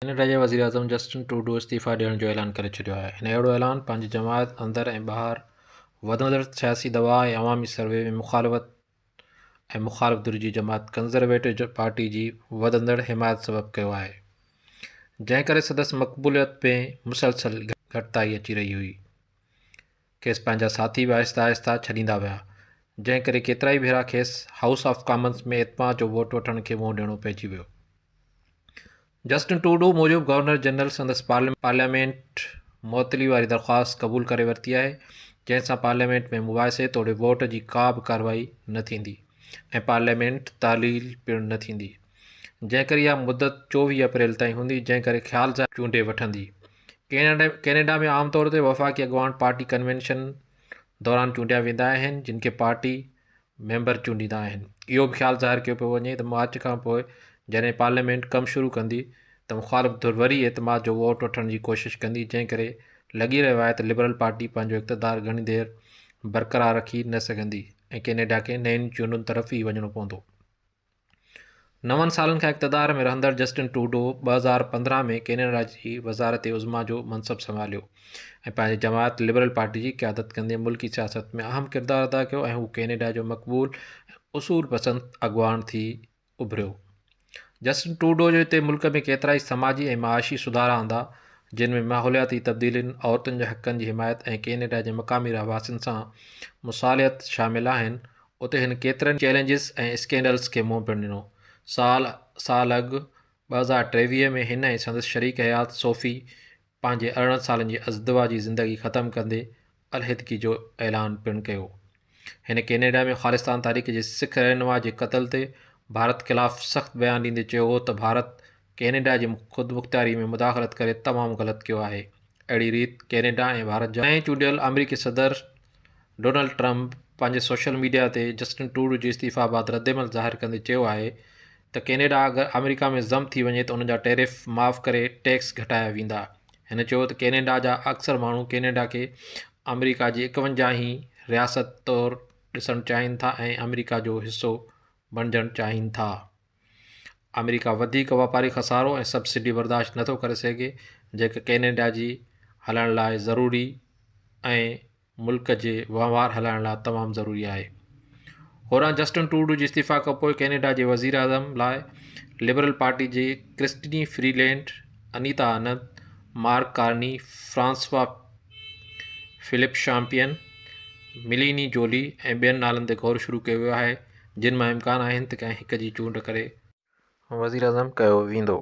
Canada जे वज़ीर आज़म Justin Trudeau इस्तीफ़ा ॾियण जो ऐलान करे छॾियो आहे। हिन अहिड़ो ऐलान पंहिंजी जमायत अंदरि ऐं ॿाहिरि वधंदड़ सियासी दबाउ ऐं अवामी सर्वे में मुख़ालिफ़ धुरि जी जमात कंज़र्वेटिव पार्टी जी वधंदड़ हिमायत सबबु कयो आहे, जंहिं करे संदसि मक़बूलियत में मुसलसल घटिताई अची रही हुई। खेसि पंहिंजा साथी बि आहिस्ता आहिस्ता छॾींदा विया, जंहिं करे केतिरा ई भेरा खेसि हाउस ऑफ कॉमन्स में एतमाद जो वोट वठण खे मुंहुं ॾियणो पइजी वियो। जस्टिन ट्रूडो मूजिबि गवर्नर जनरल संदसि पार्लियामेंट मुअतली वारी दरख़्वास्त क़बूल करे वरिती आहे, जंहिंसां पार्लियामेंट में मुबाहिसे तोड़े वोट जी का बि कार्रवाई न थींदी ऐं पार्लियामेंट तालील पिणु न थींदी, जंहिं करे इहा मुदत 24 अप्रैल ताईं हूंदी, जंहिं करे ख़्याल सां चूंडे वठंदी। कैनेडा में आमतौर ते वफ़ाक़ी अॻुवान पार्टी कन्वेंशन दौरान चूंडिया वेंदा आहिनि, जिन खे पार्टी मेंबर चूंडींदा आहिनि। इहो बि ख़्यालु ज़ाहिर कयो पियो वञे त मार्च खां पोइ जॾहिं पार्लियामेंट कमु शुरू कंदी त मुख़ालिफ़ धुरि वरी एतमाद जो वोट वठण जी कोशिशि कंदी, जंहिं करे लॻी रहियो आहे त लिबरल पार्टी पंहिंजो इक़्तिदार घणी देरि बरक़रार रखी न सघंदी ऐं कैनेडा खे नयुनि चूंडुनि तरफ़ ई वञिणो पवंदो। 9 सालनि खां इक़्तिदार में रहंदड़ जस्टिन ट्रूडो 2015 में कैनेडा जी वज़ारत उज़्मा जो मनसबु संभालियो ऐं पंहिंजी जमायत लिबरल पार्टी जी क़यादत कंदे मुल्की सियासत में अहम किरदारु अदा कयो ऐं हू कैनेडा जो मक़बूल ऐं उसूल पसंद अॻुवान थी उभिरियो। जस्टिन ट्रूडो जो हिते मुल्क में केतिरा ई समाजी ऐं माशी सुधारा आंदा, जिन में माहौलियाती तब्दीलियुनि, औरतुनि जे हक़नि जी हिमायत ऐं कैनेडा जे मक़ामी रहवासियुनि सां मुसालियत शामिल आहिनि। उते हिन केतिरनि चैलेंजिस ऐं स्कैंडल्स खे मुंहुं पिणु ॾिनो। साल अॻु 2023 में हिन ऐं संदसि शरीक हयात सोफ़ी पंहिंजे 18 सालनि जी अज़दवा जी ज़िंदगी ख़तमु कंदे अलहिदगी जो ऐलान पिणु कयो। हिन कैनेडा में ख़ालिस्तान तारीख़ जे सिख रहनुमा जे क़त्ल ते भारत ख़िलाफ़ सख़्तु बयानु ॾींदे चयो हो त भारत कैनेडा जी ख़ुदमुख़्तियारी में मुदाख़लत करे तमामु ग़लति कयो आहे। अहिड़ी रीति कैनेडा ऐं भारत जा नएं चूंडियल अमरीकी सदर डोनाल्ड ट्रंप पंहिंजे सोशल मीडिया ते जस्टिन ट्रूडो जे इस्तीफ़ा बाबति रद्दमल ज़ाहिर कंदे चयो आहे त कैनेडा अगरि अमेरिका में ज़म थी वञे त उन जा टैरिफ माफ़ करे टैक्स घटाया वेंदा। हिन चयो त कैनेडा जा अक्सर माण्हू कैनेडा खे अमेरिका जी 51 रियासत तौरु ॾिसणु चाहिनि था ऐं अमेरिका जो हिसो बणिजणु चाहिनि था। अमेरिका वधीक वापारी खसारो ऐं सब्सिडी बर्दाश्त नथो करे सघे, जेके कैनेडा जी हलण लाइ ज़रूरी ऐं मुल्क जे वहिंवार हलाइण लाइ तमामु ज़रूरी आहे। होरां जस्टिन ट्रूडो जे इस्तीफ़ा खां पोइ कैनेडा जे वज़ीर आज़म लाइ लिबरल पार्टी जे Chrystia Freeland, Anita Anand, Mark Carney, François Philippe Champagne, Melanie Joly ऐं ॿियनि नालनि ते ग़ौर शुरू कयो वियो आहे, जिन मां इम्कान आहिनि त कंहिं हिक जी चूंड करे वज़ीर आज़म कयो वेंदो।